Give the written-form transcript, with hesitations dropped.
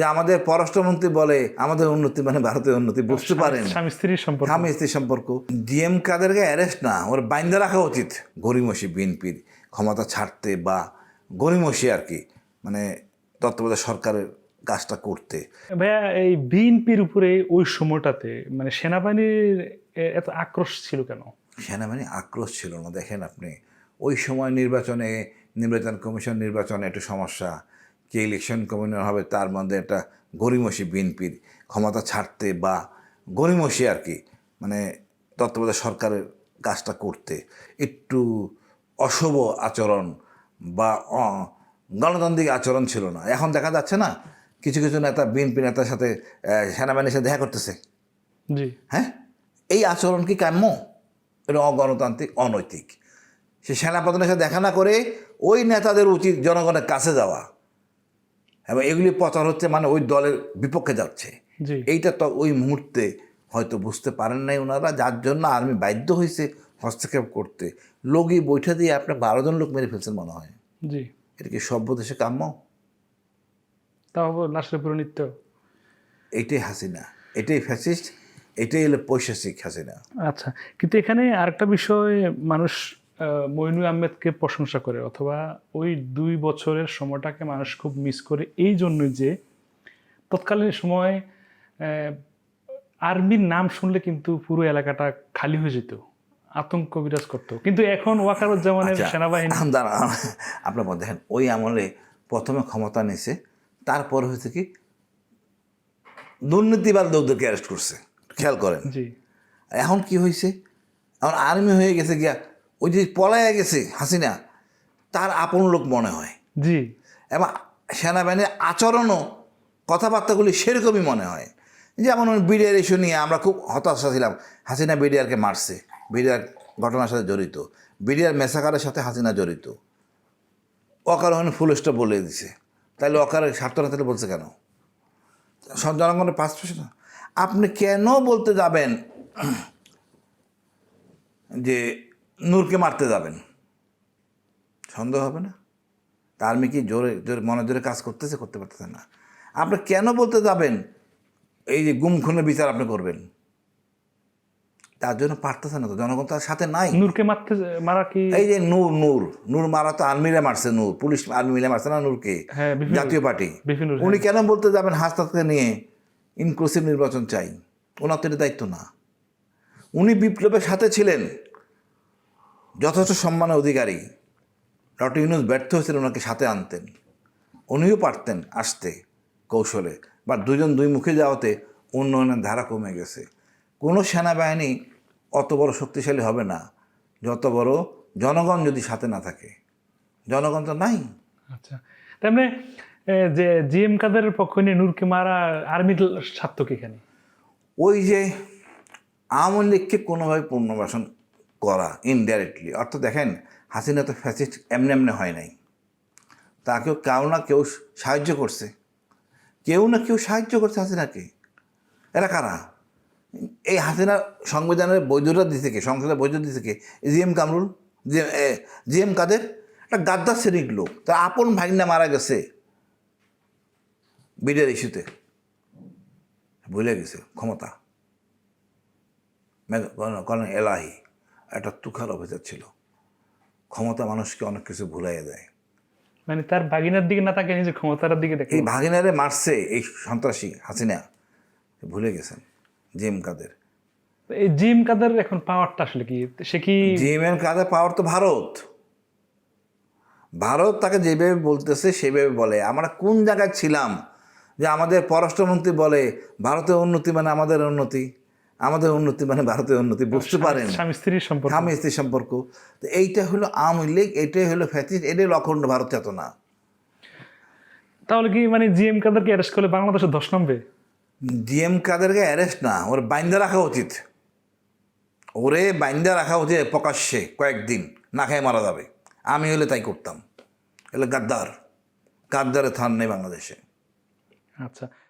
যে আমাদের পররাষ্ট্রমন্ত্রী বলে আমাদের উন্নতি মানে ভারতের উন্নতি, বুঝতে পারেন? স্বামী স্ত্রীর সম্পর্ক। স্বামী স্ত্রীর সম্পর্ক। ডিএম কাদেরকে অ্যারেস্ট না, ওর বাইন্দা রাখা উচিত। গড়িমসি বিএনপির ক্ষমতা ছাড়তে বা গড়িমসি আর কি, মানে তত্ত্বাবধায়ক সরকারের কাজটা করতে। ভাইয়া, এই বিএনপির উপরে ওই সময়টাতে মানে সেনাবাহিনীর এত আক্রোশ ছিল কেন? সেনাবাহিনী আক্রোশ ছিল না। দেখেন আপনি, ওই সময় নির্বাচন কমিশন নির্বাচনে একটু সমস্যা, কে ইলেকশন কমিশনার হবে তার মধ্যে একটা গড়িমসি বিএনপির ক্ষমতা ছাড়তে বা গড়িমসি আর কি, মানে তত্ত্বাবধায়ক সরকারের কাজটা করতে একটু অশুভ আচরণ বা গণতান্ত্রিক আচরণ ছিল না। এখন দেখা যাচ্ছে না, কিছু কিছু নেতা বিএনপি নেতার সাথে সেনাবাহিনীর সাথে দেখা করতেছে। জি। হ্যাঁ, এই আচরণ কি কাম্য? এটা অগণতান্ত্রিক, অনৈতিক। সে সেনাপ্রধানের সাথে দেখা না করে ওই নেতাদের উচিত জনগণের কাছে যাওয়া, এবং এগুলি প্রচার হচ্ছে মানে ওই দলের বিপক্ষে যাচ্ছে। জি। এইটা তো ওই মুহূর্তে হয়তো বুঝতে পারেন নাই ওনারা, যার জন্য আর্মি বাধ্য হয়েছে হস্তক্ষেপ করতে। লোকই বৈঠা দিয়ে আপনার 12 জন লোক মেরে ফেলছেন মনে হয়। জি। এটা কি সভ্য দেশে কাম্য? তাও লাশের পুরো নিত্য। এটাই হাসিনা, এটাই ফ্যাসিস্ট, এটাই হলো পৈশাচিক হাসিনা। আচ্ছা, কিন্তু এখানে আরেকটা বিষয়, মানুষ মইনু আহমেদকে প্রশংসা করে, অথবা ওই 2 বছরের সময়টাকে মানুষ খুব মিস করে এই জন্য যে তৎকালীন সময় আর্মির নাম শুনলে কিন্তু পুরো এলাকাটা খালি হয়ে যেত, আতঙ্ক বিরাজ করতো। কিন্তু এখন ওয়াকারুজ্জামানের সেনাবাহিনী। দাঁড়ান, আপনার দেখেন ওই আমলে প্রথমে ক্ষমতা নিয়েছে, তারপর হয়েছে কি দুর্নীতিবাদ লোকদেরকে অ্যারেস্ট করছে, খেয়াল করেন। জি। এখন কি হয়েছে, এখন আর্মি হয়ে গেছে গিয়া, ওই যে পলাইয়া গেছে হাসিনা তার আপন লোক মনে হয়। জি। এবং সেনাবাহিনীর আচরণও, কথাবার্তাগুলি সেরকমই মনে হয়। যেমন বিডিআর ইস্যু নিয়ে আমরা খুব হতাশা ছিলাম, হাসিনা বিডিআরকে মারছে, বিডিআর ঘটনার সাথে জড়িত, বিডিআর মেসাকারের সাথে হাসিনা জড়িত। অকারণে ফুল স্টপ বলে দিছে, তাহলে অকারের স্বার্থটা তাহলে বলছে কেন? জনগণের পাসপোর্ট আপনি কেন বলতে যাবেন যে নূরকে মারতে যাবেন? সন্দেহ হবে না? তা আর্মি কি জোরে জোরে মনে জোরে কাজ করতেছে? করতে পারতেছে না। আপনি কেন বলতে যাবেন এই যে গুম খুনের বিচার আপনি করবেন? তার জন্য পারতেছে না তো, জনগণ তার সাথে নাই। নূরকে মারা কি? এই যে নূর মারা তো আর্মিরা মারছে, নূর পুলিশ আর্মি মিলে মারছে না নূরকে, হ্যাঁ, জাতীয় পার্টি। বিপিনুর। উনি কেন বলতে যাবেন হাসপাতালকে নিয়ে ইনক্লুসিভ নির্বাচন চাই? ওনার তো এটা দায়িত্ব না। উনি বিপ্লবের সাথে ছিলেন, যথেষ্ট সম্মানের অধিকারী। ডক্টর ইউনূস ব্যর্থ হয়েছিল ওনাকে সাথে আনতেন, উনিও পারতেন আসতে কৌশলে, বা দুজন দুই মুখে যাওয়াতে উন্নয়নের ধারা কমে গেছে। কোনো সেনাবাহিনী অত বড় শক্তিশালী হবে না যত বড় জনগণ যদি সাথে না থাকে। জনগণ তো নাই। আচ্ছা, তার মানে যে জিএম কাদেরের পক্ষ নিয়ে নূরকে মারা আর্মির স্বার্থ কি এখানে? ওই যে আওয়ামী লীগকে কোনোভাবে পুনর্বাসন করা ইনডাইরেক্টলি, অর্থাৎ দেখেন হাসিনা তো ফ্যাসিস্ট এমনি এমনি হয় নাই, তাকেও কেউ না কেউ সাহায্য করছে, কেউ না কেউ সাহায্য করছে হাসিনাকে। এরা কারা? এই হাসিনা সংবিধানের বৈধতা দিতে কে, সংসদের বৈধতা দিতে কে? জিএম কামরুল, জিএম কাদের, একটা গাদ্দার শ্রেণীর লোক। তার আপন ভাগনা মারা গেছে বিডের ইস্যুতে, ভুলে গেছে ক্ষমতা। কর্নেল এলাহি একটা তুখার অফিসার ছিল। ক্ষমতা মানুষকে অনেক কিছু ভুলাইয়া দেয়। মানে তার ভাগিনার দিকে না তাকে নিজের ক্ষমতার দিকে দেখে। এই ভাগিনারে মারছে এই সন্ত্রাসী হাসিনা, ভুলে গেছেন জিএম কাদের। এই জিএম কাদের এখন পাওয়ারটা আসলে কি? সে কি জিএম কাদের পাওয়ার তো ভারত তাকে যেভাবে বলতেছে সেভাবে বলে। আমরা কোন জায়গায় ছিলাম যে আমাদের পররাষ্ট্রমন্ত্রী বলে ভারতের উন্নতি মানে আমাদের উন্নতি, আমাদের উন্নতি মানে ভারতের উন্নতি, বুঝতে পারেন? স্বামী স্ত্রীর সম্পর্ক। স্বামী স্ত্রীর সম্পর্ক। তো এইটা হলো আওয়ামী লীগ, এটাই হলো ফ্যাসিস্ট, এটাই অখণ্ড ভারত চেতনা। তাহলে কি মানে জিএম কাদেরকে অ্যারেস্ট করলে বাংলাদেশের ধস নামবে? জিএম কাদেরকে অ্যারেস্ট না, ওর বাইন্দা রাখা উচিত। ওরে বাইন্দা রাখা উচিত প্রকাশ্যে, কয়েকদিন না খেয়ে মারা যাবে। আমি হলে তাই করতাম। এগুলো গাদ্দারের থান নেই বাংলাদেশে। আচ্ছা।